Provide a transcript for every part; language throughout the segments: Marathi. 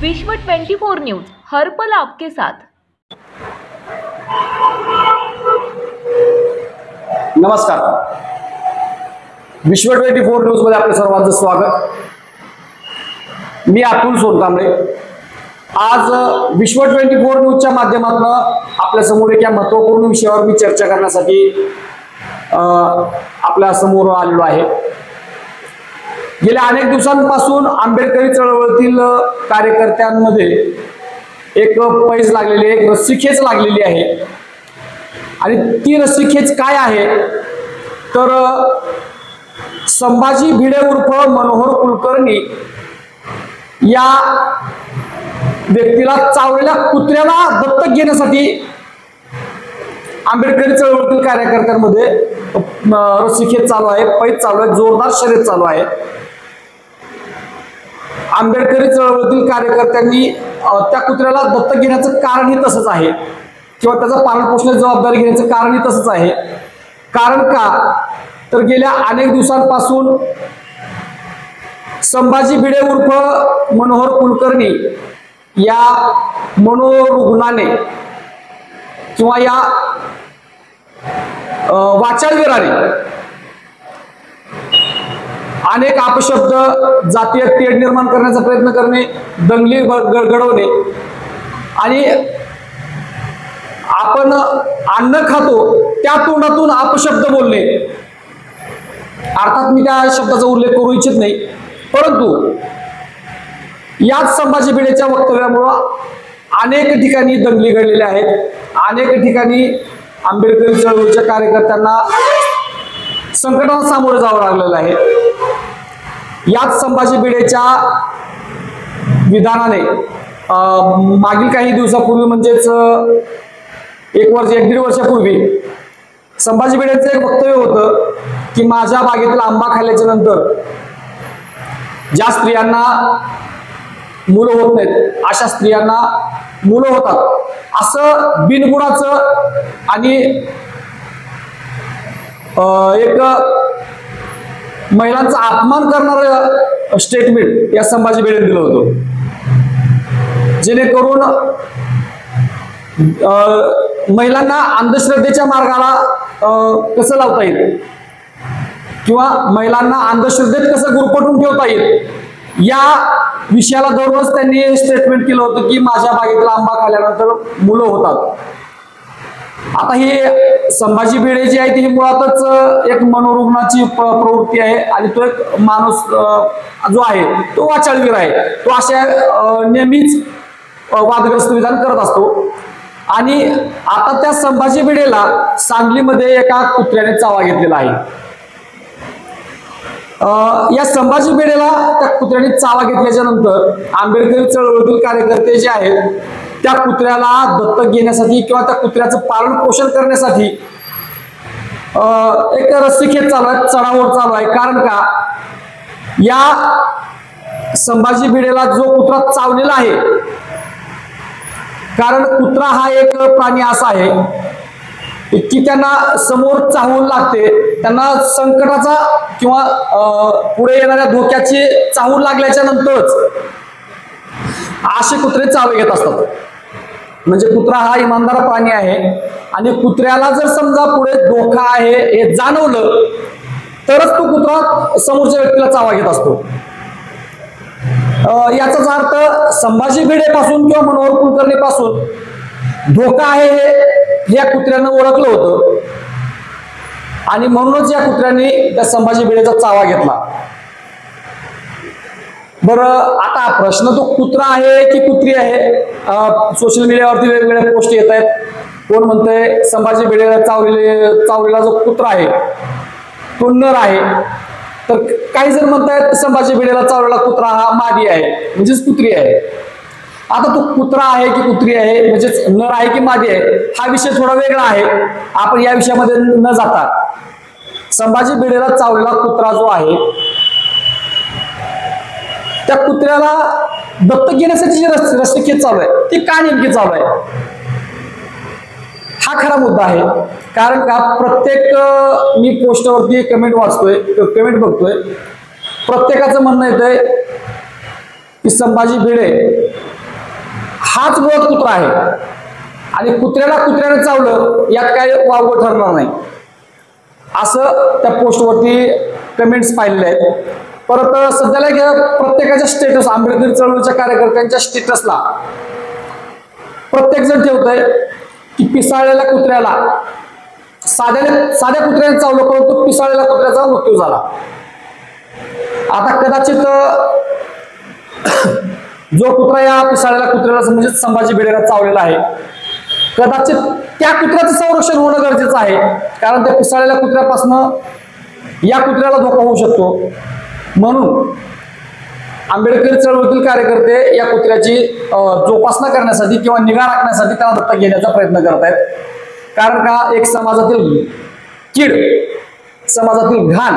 विश्व 24 न्यूज हर पल आपके साथ। नमस्कार, विश्व 24 न्यूज मध्ये आपल्या सर्वांचं स्वागत। मी अतुल सोनकांबळे। आज विश्व 24 न्यूजच्या माध्यमातून आपल्या समोर एका महत्त्वपूर्ण विषयावर मी चर्चा करण्यासाठी आपल्या समोर आलेलो आहे। गेल्या अनेक दिवसांपासून आंबेडकरी चळवळीतील कार्यकर्त्यांमध्ये एक पैज लागलेली आहे, एक रस्सीखेच लागलेली आहे। आणि ती रस्सीखेच काय आहे तर संभाजी भिडे उर्फ मनोहर कुलकर्णी या व्यक्तीला चावलेल्या कुत्र्याला दत्तक घेण्यासाठी आंबेडकरी चळवळीतील कार्यकर्त्यांमध्ये रस्सीखेच चालू आहे, पैज चालू आहे, जोरदार शर्यत चालू आहे। आंबेडकरी चळवळीतील कार्यकर्त्यांनी त्या कुत्र्याला दत्तक घेण्याचं कारणही तसंच आहे किंवा त्याचा पालनपोषणाची जबाबदारी घेण्याचं कारणही तसंच आहे। कारण का तर गेल्या अनेक दिवसांपासून संभाजी भिडे उर्फ मनोहर कुलकर्णी या मनोरुग्णाने किंवा या वाचाळवीराने अनेक अपशब्द, जातीय तेढ निर्माण करण्याचा प्रयत्न करणे, दंगली घडवणे आणि आपण अन्न खातो त्या तोंडातून अपशब्द बोलणे। अर्थात मी त्या शब्दाचा उल्लेख करू इच्छित नाही, परंतु याच संभाजी भिडेच्या वक्तव्यामुळं अनेक ठिकाणी दंगली घडलेल्या आहेत, अनेक ठिकाणी आंबेडकरी चळवळीच्या कार्यकर्त्यांना संकटाला सामोरं जावं लागलेलं आहे। याच संभाजी भिडेच्या विधानाने मागील काही दिवसापूर्वी म्हणजेच एक दीड वर्षापूर्वी संभाजी भिडेंचं एक वक्तव्य होतं की माझ्या बागेतील आंबा खाल्ल्याच्या नंतर ज्या स्त्रियांना मुलं होत नाहीत अशा स्त्रियांना मुलं होतात, असं बिनबुडाचं आणि एक महिलांचा अपमान करणारं स्टेटमेंट या संभाजी भिडेने दिलं होतं, जेणेकरून महिलांना अंधश्रद्धेच्या मार्गाला कसं लावता येईल किंवा महिलांना अंधश्रद्धेत कसं गुरफटून ठेवता येईल या विषयाला धरूनच त्यांनी स्टेटमेंट केलं होतं की माझ्या बागेतला आंबा खाल्ल्यानंतर मुलं होतात। आता ही संभाजी भिडे जी आहे ती मुळातच एक मनोरुग्णाची प्रवृत्ती आहे आणि तो एक माणूस जो आहे तो वाचाळवीर आहे, तो अशा नेहमीच वादग्रस्त विधान करत असतो। आणि आता त्या संभाजी भिडेला सांगलीमध्ये एका कुत्र्याने चावा घेतलेला आहे। या संभाजी भिडेला त्या कुत्र्याने चावा घेतल्याच्या नंतर आंबेडकरी चळवळीतील कार्यकर्ते जे आहेत त्या कुत्र्याला दत्तक घेण्यासाठी किंवा त्या कुत्र्याचं पालन पोषण करण्यासाठी एक रस्सीखेच चालू आहे, चढाओढ चालू आहे। कारण का या संभाजी भिडेला जो कुत्रा चावलेला आहे, कारण कुत्रा हा एक प्राणी असा आहे की त्यांना समोर चाहूल लागते, त्यांना संकटाचा किंवा पुढे येणाऱ्या धोक्याची चाहूल लागल्याच्या नंतरच असे कुत्रे चावे घेत असतात। म्हणजे कुत्रा हा इमानदार प्राणी आहे आणि कुत्र्याला जर समजा पुढे धोका आहे हे जाणवलं तरच तो कुत्रा समोरच्या व्यक्तीला चावा घेत असतो। याचाच अर्थ संभाजी भिडे पासून किंवा मनोहर कुलकर्णी पासून धोका आहे हे या कुत्र्यानं ओळखलं होतं आणि म्हणूनच या कुत्र्याने त्या संभाजी भिडेचा चावा घेतला। बरं, आता प्रश्न तो कुत्रा आहे की कुत्री आहे? सोशल मीडियावरती वेगवेगळ्या पोस्ट येत आहेत। कोण म्हणतंय संभाजी भिडेला चावलेला जो कुत्रा आहे तो नर आहे, तर काही जण म्हणतायत संभाजी भिडेला चावलेला कुत्रा हा मादी आहे म्हणजेच कुत्री आहे। आता तो कुत्रा आहे की कुत्री आहे म्हणजेच नर आहे की मादी आहे हा विषय थोडा वेगळा आहे, आपण या विषयामध्ये न जाता संभाजी भिडेला चावलेला कुत्रा जो आहे त्या कुत्र्याला दत्तक घेण्यासाठी जी रस्सीखेच चालू आहे ती का नेमकी चालू आहे हा खरा मुद्दा आहे। कारण का प्रत्येक मी पोस्टवरती कमेंट वाचतोय, कमेंट बघतोय, प्रत्येकाचं म्हणणं येतंय की संभाजी भिडे हाच मुळात कुत्रा आहे आणि कुत्र्याने चावलं यात काय वावगं ठरणार नाही असं त्या पोस्टवरती कमेंट्स पाहिलेले आहेत. परत सध्याला प्रत्येकाच्या स्टेटस, आंबेडकरी चळवळीच्या कार्यकर्त्यांच्या स्टेटसला प्रत्येक जण ठेवतंय की पिसाळलेल्या कुत्र्याला साध्या कुत्र्याने चावलं परंतु पिसाळलेल्या कुत्र्याचा मृत्यू झाला. आता कदाचित जो कुत्रा या पिसाळलेल्या कुत्र्याला म्हणजे संभाजी भिडेला चावलेला आहे, कदाचित त्या कुत्र्याचं संरक्षण होणं गरजेचं आहे. कारण त्या पिसाळलेल्या कुत्र्यापासून या कुत्र्याला धोका होऊ शकतो. म्हणून आंबेडकरी चळवळीतील कार्यकर्ते या कुत्र्याची जोपासना करण्यासाठी किंवा निगा राखण्यासाठी त्याला दत्तक घेण्याचा प्रयत्न करत आहेत. कारण का एक समाजातील कीड, समाजातील घाण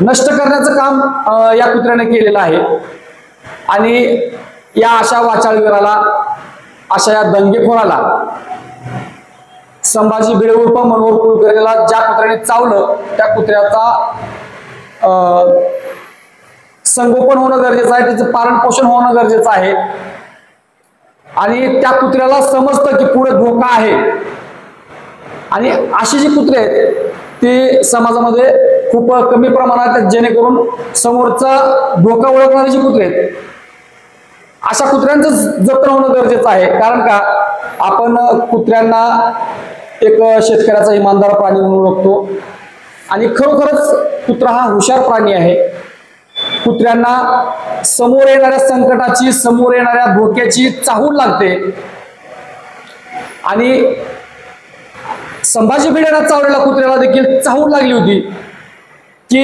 नष्ट करण्याचं काम या कुत्र्याने केलेलं आहे. आणि या अशा वाचाळवीराला, अशा या दंगेखोराला, संभाजी भिडे उर्फ मनोहर कुलकर्णीला ज्या कुत्र्याने चावलं त्या कुत्र्याचा संगोपन होणं गरजेचं आहे, त्याचं पालन पोषण होणं गरजेचं आहे. आणि त्या कुत्र्याला समजतं की पुढे धोका आहे. आणि अशी जी कुत्रे आहेत ते समाजामध्ये खूप कमी प्रमाणात आहेत, जेणेकरून समोरचा धोका ओळखणारी जी कुत्रे आहेत अशा कुत्र्यांचं जतन होणं गरजेचं आहे. कारण का आपण कुत्र्यांना एक शेतकऱ्याचा इमानदार प्राणी म्हणून ओळखतो आणि खरोखरच कुत्रा हा हुशार प्राणी आहे. कुत्र्यांना समोर येणाऱ्या संकटाची, समोर येणाऱ्या धोक्याची चाहूल लागते. आणि संभाजी भिडेला चावलेल्या कुत्र्याला देखील चाहूल लागली होती की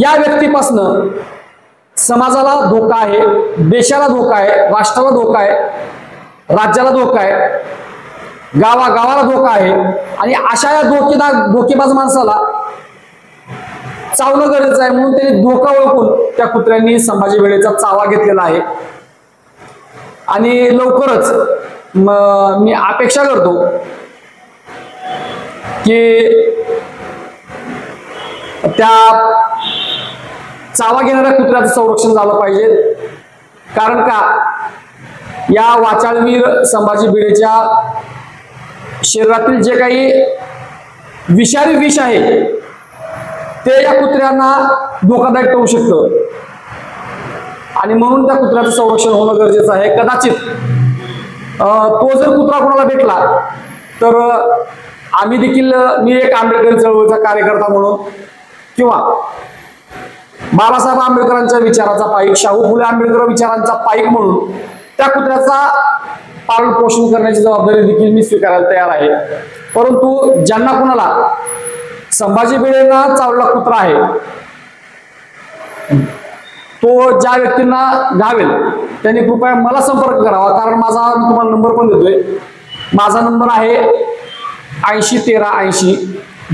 या व्यक्तीपासनं समाजाला धोका आहे, देशाला धोका आहे, राष्ट्राला धोका आहे, राज्याला धोका आहे, गावागावाला धोका आहे. आणि अशा या धोकेबाज माणसाला चावणं गरजेचं आहे. म्हणून त्यांनी धोका ओळखून त्या कुत्र्यांनी संभाजी भिडेचा चावा घेतलेला आहे. आणि लवकरच मी अपेक्षा करतो की त्या चावा घेणाऱ्या कुत्र्याचं संरक्षण झालं पाहिजे. कारण का या वाचाळवीर संभाजी भिडेच्या शरीरातील जे काही विषारी विष आहे ते या कुत्र्यांना धोकादायक ठरू शकतं. आणि म्हणून त्या कुत्र्याचं संरक्षण होणं गरजेचं आहे. कदाचित तो जर कुत्रा कोणाला भेटला तर आम्ही देखील, मी एक आंबेडकरी चळवळीचा कार्यकर्ता म्हणून किंवा बाबासाहेब आंबेडकरांच्या विचाराचा पाईक, शाहू फुले आंबेडकर विचारांचा पाईक म्हणून त्या कुत्र्याचा पालन पोषण करण्याची जबाबदारी देखील मी स्वीकारायला तयार आहे. परंतु ज्यांना कोणाला संभाजी भिडेंना चावलेला कुत्रा आहे तो ज्या व्यक्तींना घावेल त्यांनी कृपया मला संपर्क करावा. कारण माझा, मी तुम्हाला नंबर पण देतोय, माझा नंबर आहे 801380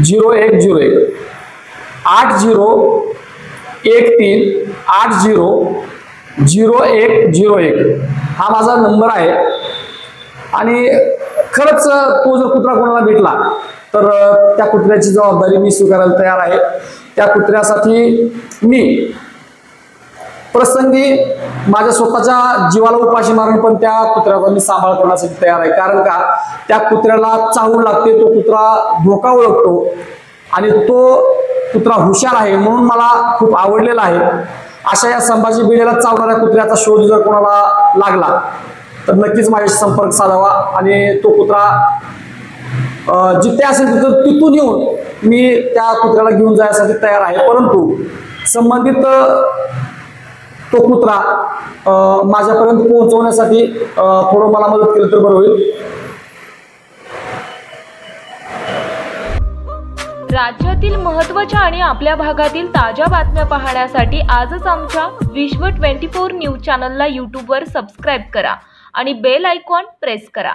0101 8013800101 हा माझा नंबर आहे. आणि खरंच तो जर कुत्रा कोणाला भेटला तर त्या कुत्र्याची जबाबदारी मी स्वीकारायला तयार आहे. त्या कुत्र्यासाठी मी प्रसंगी माझ्या स्वतःच्या जीवाला उपाशी मारून पण त्या कुत्र्याचा मी सांभाळ करण्यासाठी तयार आहे. कारण का त्या कुत्र्याला चाहूल लागते, तो कुत्रा धोका ओळखतो आणि तो कुत्रा हुशार आहे, म्हणून मला खूप आवडलेला आहे. अशा या संभाजी भिडेला चावणाऱ्या कुत्र्याचा शोध जर कोणाला लागला तर नक्कीच माझ्याशी संपर्क साधावा. आणि तो कुत्रा जिथे असेल तिथून येऊन मी त्या कुत्र्याला घेऊन जाण्यासाठी तयार आहे. परंतु संबंधित तो कुत्रा माझ्यापर्यंत पोहोचवण्यासाठी थोडं मला मदत केली तर बरं होईल. राज्यातील महत्त्वाच्या आणि आपल्या भागातील ताज्या बातम्या पाहण्यासाठी आजच आमच्या विश्व 24 न्यूज चॅनलला यूट्यूबवर सबस्क्राईब करा आणि बेल आयकॉन प्रेस करा.